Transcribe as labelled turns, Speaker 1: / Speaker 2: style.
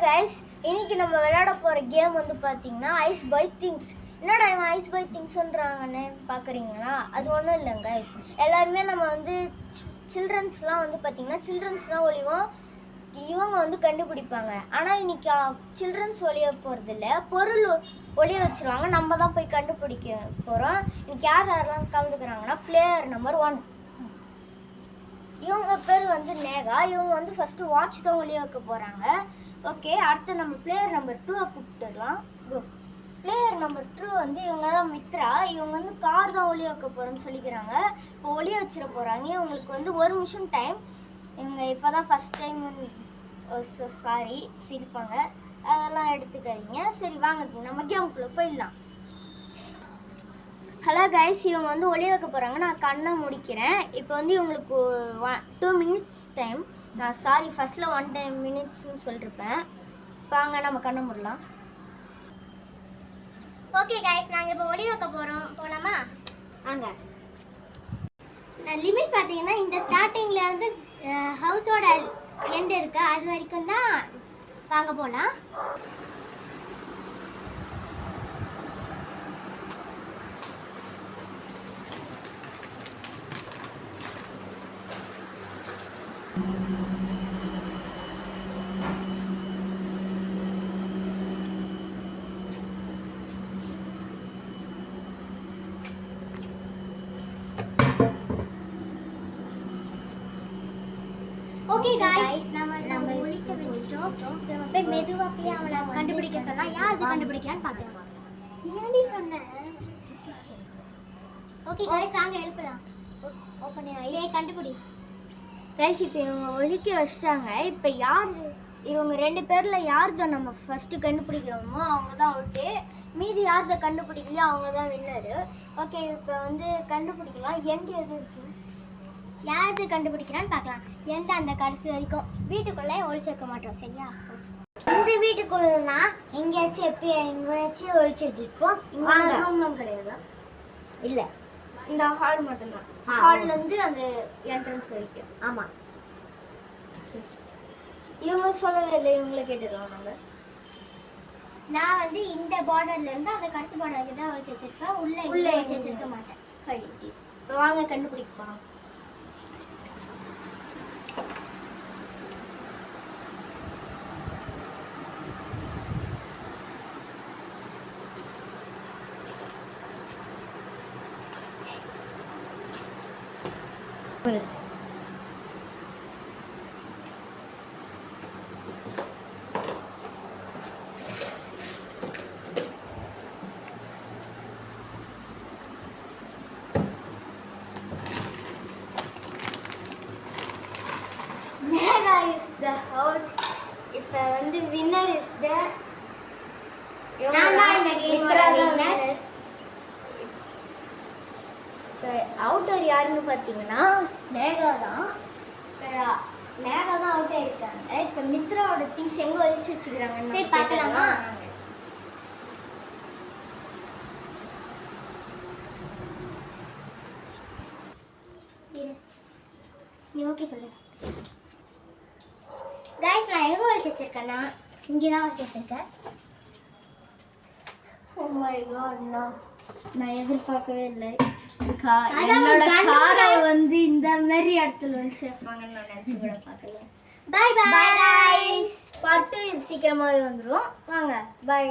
Speaker 1: guys, இன்னைக்கு நம்ம விளையாட போற கேம் வந்து பாத்தீங்கன்னா ஐஸ் பை திங்ஸ். என்னடா இவன் ஐஸ் பை திங்ஸ்ன்றாங்கன்னு பாக்குறீங்களா? அது ஒன்றும் இல்லைங்க guys. எல்லாருமே நம்ம வந்து சில்ட்ரன்ஸ்லாம் வந்து பாத்தீங்கன்னா சில்ட்ரன்ஸ்லாம் ஒளிவோம் இவங்க வந்து கண்டுபிடிப்பாங்க. ஆனால் இன்னைக்கு சில்ட்ரன்ஸ் ஒளிய போகிறது இல்லை, பொருள் ஒளிய வச்சுருவாங்க. நம்ம தான் போய் கண்டுபிடிக்க போகிறோம். இன்னைக்கு யார் யாரெல்லாம் கலந்துக்கிறாங்கன்னா பிளேயர் நம்பர் 1 இவங்க பேர் வந்து நேகா. இவங்க வந்து ஃபஸ்ட்டு வாட்ச் தான் ஒளிய வைக்க போகிறாங்க. ஓகே, அடுத்து நம்ம பிளேயர் நம்பர் 2 கூப்பிட்டுடலாம். பிளேயர் நம்பர் 2 வந்து இவங்க தான் மித்ரா. இவங்க வந்து கார் தான் ஒளிய வைக்க போகிறோன்னு சொல்லிக்கிறாங்க. இப்போ ஒளிய வச்சிட போகிறாங்க. இவங்களுக்கு வந்து 1 நிமிஷம் டைம். இவங்க இப்போ தான் ஃபஸ்ட் டைம் சாரி சிரிப்பாங்க, அதெல்லாம் எடுத்துக்காதீங்க. சரி வாங்க நம்ம கேமுக்குள்ளே போயிடலாம். ஹலோ கைஸ், இவங்க வந்து ஒளிய வைக்க போகிறாங்க. நான் கண்ணை முடிக்கிறேன். இப்போ வந்து இவங்களுக்கு 2 மினிட்ஸ் டைம். நான் சாரி ஃபஸ்ட்டில் 1 மினிட்ஸ்னு சொல்லிருப்பேன். வாங்க நம்ம கண்ணை மூடலாம். ஓகே கைஸ், நாங்கள் இப்போ ஒளிய வைக்க போகிறோம். போகலாமா? வாங்க. லிமிட் பார்த்தீங்கன்னா இந்த ஸ்டார்டிங்லேருந்து ஹவுஸோட எண்ட் இருக்கு, அது வரைக்கும் தான். வாங்க போகலாம். ஓகே गाइस, நம்ம ஒளிக்க வெச்சிட்டோம். நம்ம போய் மெதுவா போய் அவளை கண்டுபிடிக்க சொன்னா யார் அது கண்டுபிடிக்கலாம்னு பார்க்கலாம். ஏன்டி சொன்னேன்? ஓகே गाइस, வாங்க எழுப்பலாம். ஓபன் பண்ணி கண்டுபிடி. गाइस, இப்போ இவங்க ஒளிக்க வச்சிட்டாங்க. இப்போ யார் இவங்க 2 பேர்ல யார் தான் நம்ம ஃபர்ஸ்ட் கண்டுபிடிக்கிறோமோ அவங்க தான் அவுட். மீதி யார் தான் கண்டுபிடிக்கலையோ அவங்க தான் வின்னர். ஓகே, இப்போ வந்து கண்டுபிடிக்கலாம். எண்ட் எது இருக்கு, யாரு கண்டுபிடிக்கிறான்னு பார்க்கலாம். ஏன்டா அந்த கடைசி வரைக்கும் வீட்டுக்குள்ளே ஒழிச்சு வைக்க மாட்டோம், சரியா? இந்த வீட்டுக்குள்ளனா எங்கேயாச்சும் எங்கேயாச்சும் ஒழிச்சு வச்சுருப்போம். இங்கே ரூம்லாம் கிடையாது, இல்லை, இந்த ஹால் மட்டும்தான். ஹால்லேருந்து அந்த என்ட்ரன்ஸ் வரைக்கும். ஆமாம், இவங்க சொல்லவே இல்லை, இவங்கள கேட்டுருவோம் நம்ம. நான் வந்து இந்த பார்டர்லேருந்து அந்த கடைசி பார்டர் வரைக்கும் தான் ஒழிச்சு வச்சிருப்பேன். உள்ளே ஒழிச்சு வச்சிருக்க மாட்டேன். இப்போ வாங்க கண்டுபிடிப்போம். Mega is the out. இப்போ வந்து winner is the நான் தான் இந்த கேமோட winner. இப்போ அவுட்டர் யாருன்னு பார்த்தீங்கன்னா நேகா தான். நேகா தான் அவுட்டர் இருக்காங்க. இப்போ மித்ராவோட திங்ஸ் எங்கே ஒழிச்சு வச்சுக்கிறாங்கன்னு போய் பார்க்கலாமா? நீ ஓகே சொல்லு. கைஸ், நான் எங்கே ஒழிச்சு வச்சிருக்கேன்னா இங்கே தான் ஒழிச்சு வச்சிருக்கேன். ஓ மை காட், நான் எதிர்பார்க்கவே இல்லை. என்னோட காரை வந்து இந்த மாதிரி இடத்துல வச்சு வைப்பாங்கன்னு நான் நினச்சி கூட பார்க்கல. பை பை गाइस, பார்ட் 2 சீக்கிரமாகவே வந்துடும். வாங்க, பை.